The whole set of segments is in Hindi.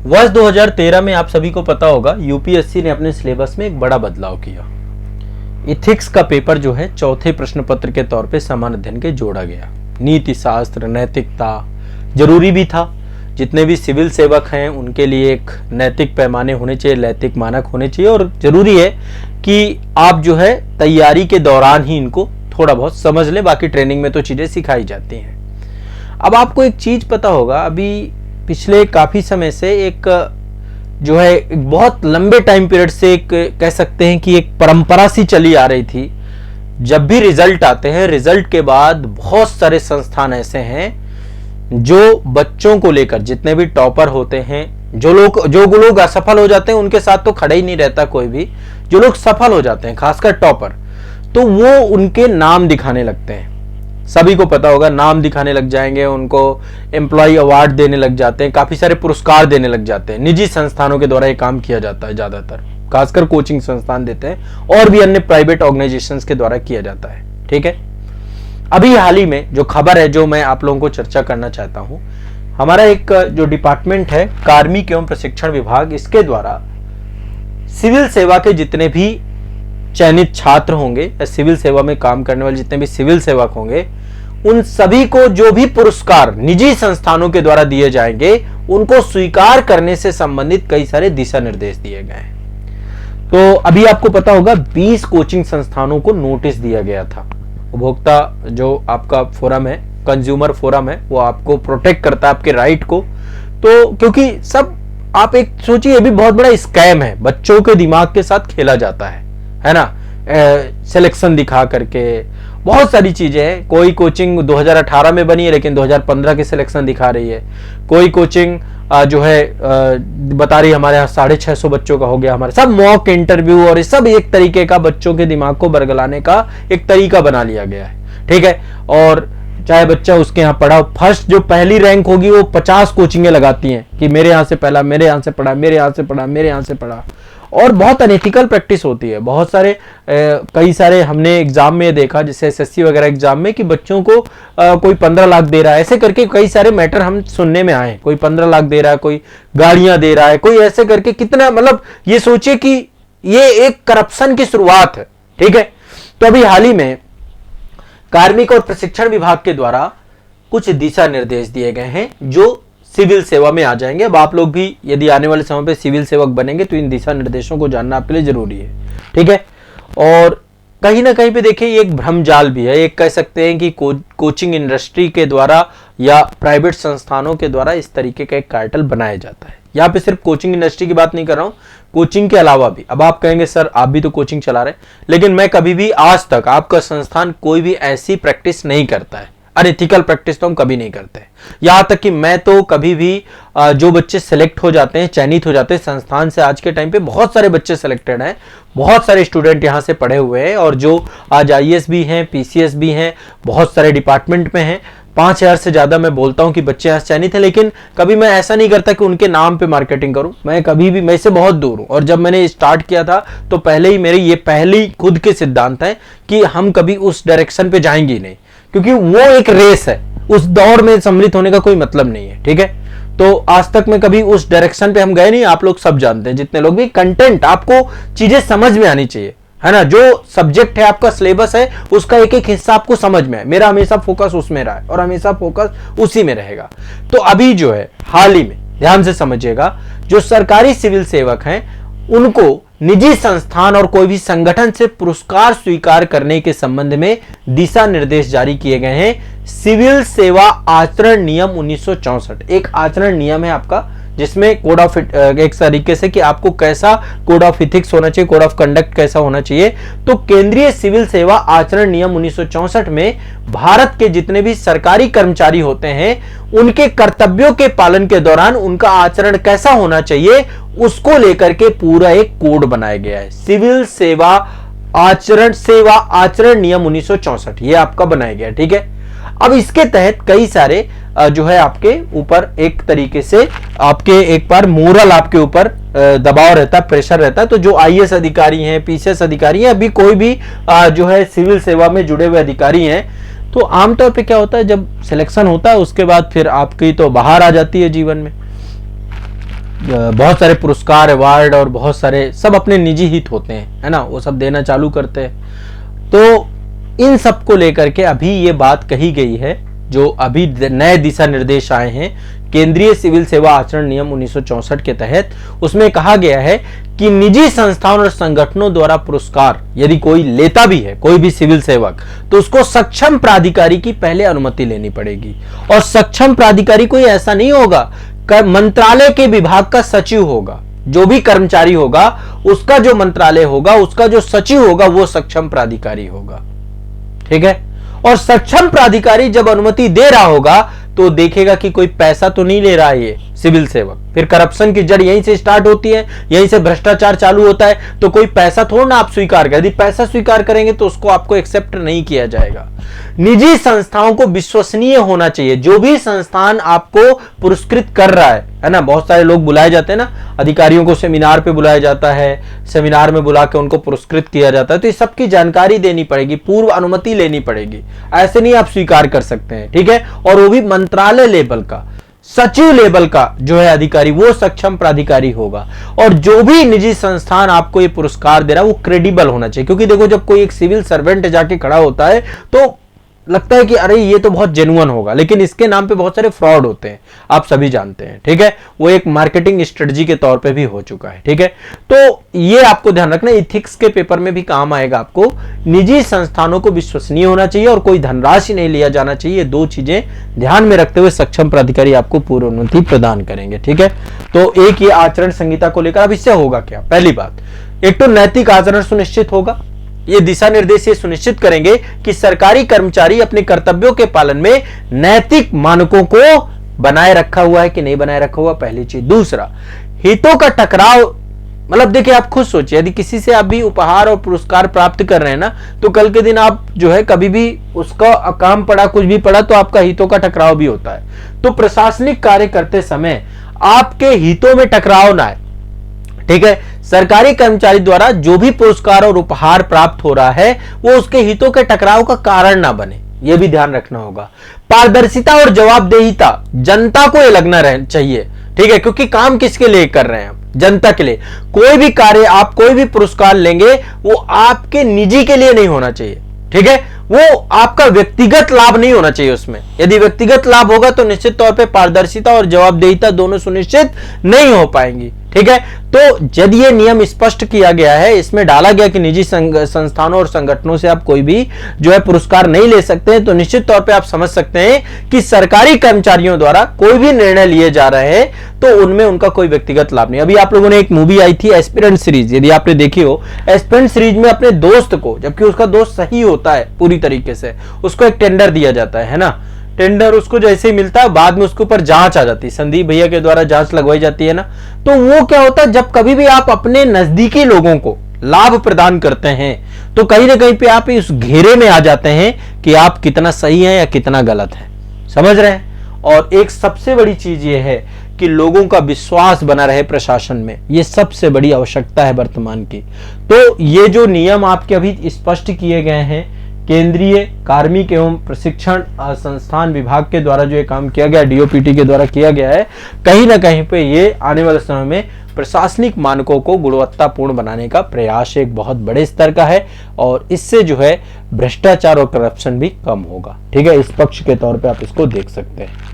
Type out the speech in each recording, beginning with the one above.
वर्ष 2013 में आप सभी को पता होगा यूपीएससी ने अपने सिलेबस में एक बड़ा बदलाव किया। इथिक्स का पेपर जो है चौथे प्रश्न पत्र के तौर पे सामान्य अध्ययन के जोड़ा गया। नीति शास्त्र, नैतिकता जरूरी भी था। जितने भी सिविल सेवक हैं उनके लिए एक नैतिक पैमाने होने चाहिए, नैतिक मानक होने चाहिए और जरूरी है कि आप जो है तैयारी के दौरान ही इनको थोड़ा बहुत समझ लें, बाकी ट्रेनिंग में तो चीजें सिखाई जाती हैं। अब आपको एक चीज पता होगा, अभी पिछले काफी समय से एक जो है एक बहुत लंबे टाइम पीरियड से एक कह सकते हैं कि एक परंपरा सी चली आ रही थी। जब भी रिजल्ट आते हैं, रिजल्ट के बाद बहुत सारे संस्थान ऐसे हैं जो बच्चों को लेकर, जितने भी टॉपर होते हैं, जो लोग असफल हो जाते हैं उनके साथ तो खड़ा ही नहीं रहता कोई भी, जो लोग सफल हो जाते हैं खासकर टॉपर, तो वो उनके नाम दिखाने लगते हैं। सभी को पता होगा, नाम दिखाने लग जाएंगे, उनको एम्प्लॉय अवार्ड देने लग जाते हैं, काफी सारे पुरस्कार देने लग जाते हैं। निजी संस्थानों के द्वारा ये काम किया जाता है, ज्यादातर खासकर कोचिंग संस्थान देते हैं और भी अन्य प्राइवेट ऑर्गेनाइजेशंस के द्वारा किया जाता है। ठीक है, अभी हाल ही में जो खबर है जो मैं आप लोगों को चर्चा करना चाहता हूं, हमारा एक जो डिपार्टमेंट है कार्मिक एवं प्रशिक्षण विभाग, इसके द्वारा सिविल सेवा के जितने भी चयनित छात्र होंगे या सिविल सेवा में काम करने वाले जितने भी सिविल सेवक होंगे, उन सभी को जो भी पुरस्कार निजी संस्थानों के द्वारा दिए जाएंगे उनको स्वीकार करने से संबंधित कई सारे दिशा निर्देश दिए गए हैं। तो अभी आपको पता होगा 20 कोचिंग संस्थानों को नोटिस दिया गया था। उपभोक्ता जो आपका फोरम है, कंज्यूमर फोरम है, वो आपको प्रोटेक्ट करता है आपके राइट को। तो क्योंकि सब आप एक सोचिए, ये भी बहुत बड़ा स्कैम है, बच्चों के दिमाग के साथ खेला जाता है ना। सिलेक्शन दिखा करके बहुत सारी चीजें हैं। कोई कोचिंग 2018 में बनी है लेकिन 2015 के सिलेक्शन दिखा रही है। कोई कोचिंग जो है बता रही हमारे यहाँ 650 बच्चों का हो गया। हमारे सब मॉक इंटरव्यू और ये सब एक तरीके का बच्चों के दिमाग को बरगलाने का एक तरीका बना लिया गया है। ठीक है, और चाहे बच्चा उसके यहाँ पढ़ा, फर्स्ट जो पहली रैंक होगी वो 50 कोचिंगें लगाती हैं कि मेरे यहाँ से पहला, मेरे यहाँ से पढ़ा, मेरे यहाँ से पढ़ा, मेरे यहाँ से पढ़ा। और बहुत अनएथिकल प्रैक्टिस होती है। बहुत सारे कई सारे हमने एग्जाम में देखा, जैसे एसएससी वगैरह एग्जाम में, कि बच्चों को कोई 15 लाख दे रहा है, ऐसे करके कई सारे मैटर हम सुनने में आए। कोई 15 लाख दे रहा है, कोई गाड़ियां दे रहा है, कोई ऐसे करके कितना, मतलब ये सोचिए कि ये एक करप्शन की शुरुआत है। ठीक है, तो अभी हाल ही में कार्मिक और प्रशिक्षण विभाग के द्वारा कुछ दिशा निर्देश दिए गए हैं जो सिविल सेवा में आ जाएंगे। अब आप लोग भी यदि आने वाले समय पे सिविल सेवक बनेंगे तो इन दिशा निर्देशों को जानना आपके लिए जरूरी है। ठीक है, और कहीं ना कहीं पे देखिए ये एक भ्रमजाल भी है। एक कह सकते हैं कि कोचिंग इंडस्ट्री के द्वारा या प्राइवेट संस्थानों के द्वारा इस तरीके का एक कार्टेल बनाया जाता है। यहाँ पे सिर्फ कोचिंग इंडस्ट्री की बात नहीं कर रहा हूँ, कोचिंग के अलावा भी। अब आप कहेंगे सर आप भी तो कोचिंग चला रहे हैं, लेकिन मैं कभी भी आज तक आपका संस्थान कोई भी ऐसी प्रैक्टिस नहीं करता है। अनएथिकल प्रैक्टिस तो हम कभी नहीं करते। यहां तक कि मैं तो कभी भी जो बच्चे सेलेक्ट हो जाते हैं, चयनित हो जाते हैं संस्थान से, आज के टाइम पे बहुत सारे बच्चे सेलेक्टेड हैं, बहुत सारे स्टूडेंट यहां से पढ़े हुए हैं और जो आज आईएएस भी हैं, पीसीएस भी हैं, बहुत सारे डिपार्टमेंट में हैं। 5000 से ज्यादा मैं बोलता हूं कि बच्चे यहाँ चयनित हैं, लेकिन कभी मैं ऐसा नहीं करता कि उनके नाम पे मार्केटिंग करूं। मैं कभी भी, मैं इससे बहुत दूर हूं। और जब मैंने स्टार्ट किया था तो पहले ही मेरे ये पहली खुद के सिद्धांत है कि हम कभी उस डायरेक्शन पे जाएंगे नहीं, क्योंकि वो एक रेस है, उस दौड़ में सम्मिलित होने का कोई मतलब नहीं है। ठीक है, तो आज तक मैं कभी उस डायरेक्शन पे हम गए नहीं। आप लोग सब जानते हैं, जितने लोग भी, कंटेंट आपको चीजें समझ में आनी चाहिए, है ना। जो सब्जेक्ट है आपका सिलेबस है उसका एक एक हिस्सा आपको समझ में है। मेरा हमेशा फोकस उसमें रहा है और हमेशा फोकस उसी में रहेगा। तो अभी जो है हाल ही में ध्यान से समझिएगा, जो सरकारी सिविल सेवक हैं उनको निजी संस्थान और कोई भी संगठन से पुरस्कार स्वीकार करने के संबंध में दिशा निर्देश जारी किए गए हैं। सिविल सेवा आचरण नियम 1964 एक आचरण नियम है आपका, जिसमें कोड ऑफ एक तरीके से कि आपको कैसा कोड ऑफ इथिक्स होना चाहिए, कोड ऑफ कंडक्ट कैसा होना चाहिए। तो केंद्रीय सिविल सेवा आचरण नियम 1964 में भारत के जितने भी सरकारी कर्मचारी होते हैं उनके कर्तव्यों के पालन के दौरान उनका आचरण कैसा होना चाहिए उसको लेकर के पूरा एक कोड बनाया गया है। सिविल सेवा आचरण नियम 1964 ये आपका बनाया गया। ठीक है, अब इसके तहत कई सारे जो है आपके ऊपर एक तरीके से आपके एक बार मोरल आपके ऊपर दबाव रहता है, प्रेशर रहता है। तो जो आईएएस अधिकारी हैं, पीसीएस अधिकारी हैं, अभी कोई भी जो है सिविल सेवा में जुड़े हुए अधिकारी हैं, तो आमतौर पे क्या होता है, जब सिलेक्शन होता है उसके बाद फिर आपकी तो बाहर आ जाती है जीवन में। बहुत सारे पुरस्कार, अवार्ड और बहुत सारे सब अपने निजी हित होते हैं, है ना, वो सब देना चालू करते हैं। तो इन सब को लेकर के अभी ये बात कही गई है, जो अभी नए दिशा निर्देश आए हैं केंद्रीय सिविल सेवा आचरण नियम 1964 के तहत, उसमें कहा गया है कि निजी संस्थाओं और संगठनों द्वारा पुरस्कार यदि कोई लेता भी है, कोई भी सिविल सेवक, तो उसको सक्षम प्राधिकारी की पहले अनुमति लेनी पड़ेगी। और सक्षम प्राधिकारी कोई ऐसा नहीं होगा, मंत्रालय के विभाग का सचिव होगा। जो भी कर्मचारी होगा उसका जो मंत्रालय होगा, उसका जो सचिव होगा, वो सक्षम प्राधिकारी होगा। ठीक है। और सक्षम प्राधिकारी जब अनुमति दे रहा होगा तो देखेगा कि कोई पैसा तो नहीं ले रहा है ये सिविल सेवक। फिर करप्शन की जड़ यहीं से स्टार्ट होती है, यहीं से भ्रष्टाचार चालू होता है। तो कोई पैसा थोड़ा ना आप स्वीकार करें, यदि पैसा स्वीकार करेंगे तो उसको आपको एक्सेप्ट नहीं किया जाएगा। निजी संस्थाओं को विश्वसनीय होना चाहिए। जो भी संस्थान आपको पुरस्कृत कर रहा है ना, बहुत सारे लोग बुलाए जाते हैं ना, अधिकारियों को सेमिनार पे बुलाया जाता है, सेमिनार में बुला के उनको पुरस्कृत किया जाता है, तो इस सब की जानकारी देनी पड़ेगी, पूर्व अनुमति लेनी पड़ेगी। ऐसे नहीं आप स्वीकार कर सकते हैं। ठीक है। और वो भी मंत्रालय लेवल का, सचिव लेवल का जो है अधिकारी, वो सक्षम प्राधिकारी होगा। और जो भी निजी संस्थान आपको ये पुरस्कार दे रहा है वो क्रेडिबल होना चाहिए। क्योंकि देखो, जब कोई एक सिविल सर्वेंट जाके खड़ा होता है तो लगता है कि अरे ये तो बहुत जेन्युइन होगा, लेकिन इसके नाम पे बहुत सारे फ्रॉड होते हैं, आप सभी जानते हैं। ठीक है। वो एक मार्केटिंग स्ट्रेटजी के तौर पे भी हो चुका है। ठीक है। तो ये आपको ध्यान रखना, इथिक्स के पेपर में भी काम आएगा आपको। निजी संस्थानों को विश्वसनीय होना चाहिए और कोई धनराशि नहीं लिया जाना चाहिए। ये दो चीजें ध्यान में रखते हुए सक्षम प्राधिकारी आपको पूर्व अनुमति प्रदान करेंगे। ठीक है। तो एक ये आचरण संहिता को लेकर, अब इससे होगा क्या? पहली बात, एक तो नैतिक आचरण सुनिश्चित होगा। ये दिशा निर्देश ये सुनिश्चित करेंगे कि सरकारी कर्मचारी अपने कर्तव्यों के पालन में नैतिक मानकों को बनाए रखा हुआ है कि नहीं बनाए रखा हुआ, पहली चीज। दूसरा, हितों का टकराव, मतलब देखिए, आप खुद सोचिए, यदि किसी से आप भी उपहार और पुरस्कार प्राप्त कर रहे हैं ना, तो कल के दिन आप जो है कभी भी उसका काम पड़ा, कुछ भी पड़ा, तो आपका हितों का टकराव भी होता है। तो प्रशासनिक कार्य करते समय आपके हितों में टकराव ना आए। ठीक है। सरकारी कर्मचारी द्वारा जो भी पुरस्कार और उपहार प्राप्त हो रहा है वो उसके हितों के टकराव का कारण ना बने, यह भी ध्यान रखना होगा। पारदर्शिता और जवाबदेहिता, जनता को ये लगना रहना चाहिए। ठीक है। क्योंकि काम किसके लिए कर रहे हैं आप? जनता के लिए। कोई भी कार्य, आप कोई भी पुरस्कार लेंगे वो आपके निजी के लिए नहीं होना चाहिए। ठीक है। वो आपका व्यक्तिगत लाभ नहीं होना चाहिए उसमें। यदि व्यक्तिगत लाभ होगा तो निश्चित तौर पे पारदर्शिता और जवाबदेहिता दोनों सुनिश्चित नहीं हो पाएंगी। ठीक है। तो यदि ये नियम स्पष्ट किया गया है, इसमें डाला गया कि निजी संस्थानों और संगठनों से आप कोई भी जो है पुरस्कार नहीं ले सकते हैं, तो निश्चित तौर पे आप समझ सकते हैं कि सरकारी कर्मचारियों द्वारा कोई भी निर्णय लिए जा रहे हैं तो उनमें उनका कोई व्यक्तिगत लाभ नहीं। अभी आप लोगों ने एक मूवी आई थी एस्पिरेंट सीरीज, यदि आपने देखी हो, एस्पिरेंट सीरीज में अपने दोस्त को, जबकि उसका दोस्त सही होता है पूरी तरीके से, उसको एक टेंडर दिया जाता है ना, टेंडर उसको जैसे ही मिलता है बाद में उसके ऊपर जांच आ जाती है, संदीप भैया के द्वारा जांच लगवाई जाती है ना। तो वो क्या होता है, जब कभी भी आप अपने नजदीकी लोगों को लाभ प्रदान करते हैं तो कहीं ना कहीं पे आप इस घेरे में आ जाते हैं कि आप कितना सही हैं या कितना गलत है। समझ रहे हैं? और एक सबसे बड़ी चीज ये है कि लोगों का विश्वास बना रहे प्रशासन में, ये सबसे बड़ी आवश्यकता है वर्तमान की। तो ये जो नियम आपके अभी स्पष्ट किए गए हैं, केंद्रीय कार्मिक एवं प्रशिक्षण संस्थान विभाग के द्वारा जो ये काम किया गया, डीओपीटी के द्वारा किया गया है, कहीं ना कहीं पे ये आने वाले समय में प्रशासनिक मानकों को गुणवत्तापूर्ण बनाने का प्रयास एक बहुत बड़े स्तर का है और इससे जो है भ्रष्टाचार और करप्शन भी कम होगा। ठीक है। इस पक्ष के तौर पे आप इसको देख सकते हैं।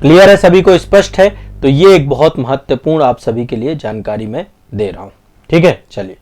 क्लियर है? सभी को स्पष्ट है? तो ये एक बहुत महत्वपूर्ण आप सभी के लिए जानकारी मैं दे रहा हूं। ठीक है। चलिए।